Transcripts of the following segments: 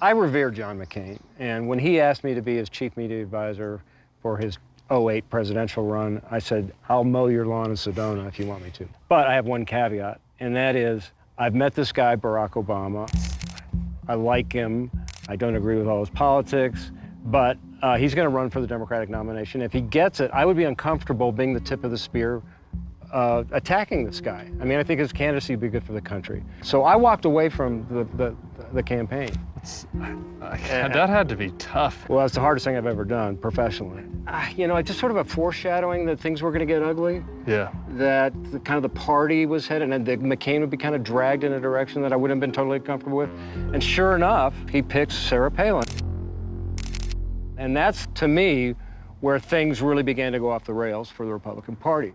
I revere John McCain, and when he asked me to be his chief media advisor for his '08 presidential run, I said, I'll mow your lawn in Sedona if you want me to. But I have one caveat, and that is, I've met this guy, Barack Obama. I like him. I don't agree with all his politics, but he's going to run for the Democratic nomination. If he gets it, I would be uncomfortable being the tip of the spear attacking this guy. I mean, I think his candidacy would be good for the country. So I walked away from the campaign. That had to be tough. Well, it's the hardest thing I've ever done professionally. You know, it's just sort of a foreshadowing that things were going to get ugly. Yeah. That the party was headed, and that McCain would be kind of dragged in a direction that I wouldn't have been totally comfortable with. And sure enough, he picks Sarah Palin. And that's, to me, where things really began to go off the rails for the Republican Party.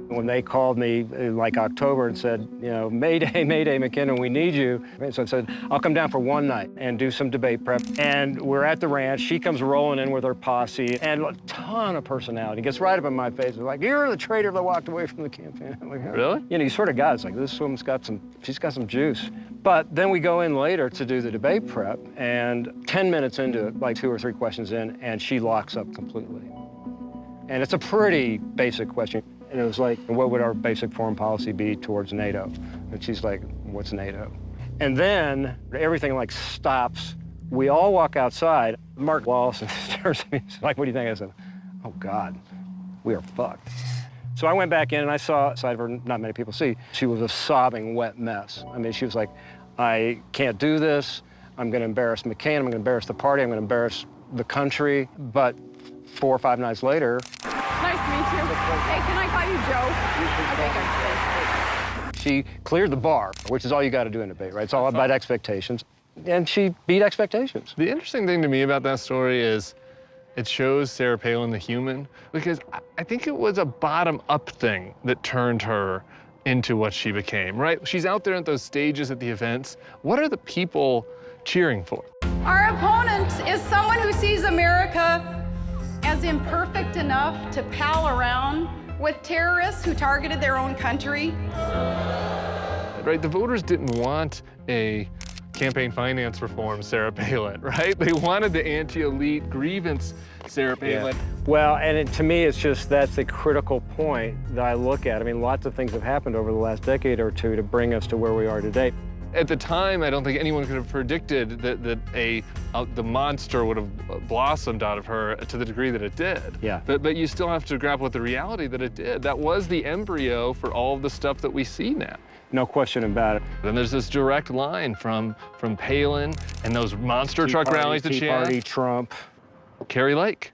When they called me in like October and said, you know, Mayday, Mayday, McKinnon, we need you. So I said, I'll come down for one night and do some debate prep. And we're at the ranch. She comes rolling in with her posse and a ton of personality. Gets right up in my face. Like, you're the traitor that walked away from the campaign. I'm like, oh. Really? You know, you sort of got it. It's like, this woman's got she's got some juice. But then we go in later to do the debate prep, and 10 minutes into it, like 2 or 3 questions in, and she locks up completely. And it's a pretty basic question. And it was like, what would our basic foreign policy be towards NATO? And she's like, what's NATO? And then everything like stops. We all walk outside. Mark Wallace stares at me. He's like, what do you think? I said, oh God, we are fucked. So I went back in and I saw a side of her not many people see. She was a sobbing, wet mess. I mean, she was like, I can't do this. I'm gonna embarrass McCain. I'm gonna embarrass the party. I'm gonna embarrass the country. But 4 or 5 nights later. Nice to meet you. Hey, can I call you Joe? Okay, good. She cleared the bar, which is all you got to do in a debate, right? It's all about expectations. And she beat expectations. The interesting thing to me about that story is it shows Sarah Palin the human, because I think it was a bottom-up thing that turned her into what she became, right? She's out there at those stages at the events. What are the people cheering for? Our opponent is someone who sees America as imperfect enough to pal around with terrorists who targeted their own country. Right, the voters didn't want a campaign finance reform Sarah Palin, right? They wanted the anti-elite grievance Sarah Palin. Yeah. Well, and to me, it's just that's the critical point that I look at. I mean, lots of things have happened over the last decade or two to bring us to where we are today. At the time, I don't think anyone could have predicted that the monster would have blossomed out of her to the degree that it did. Yeah. But you still have to grapple with the reality that it did. That was the embryo for all of the stuff that we see now. No question about it. Then there's this direct line from Palin and those monster truck rallies that she had. Tea Party, Trump. Carrie Lake.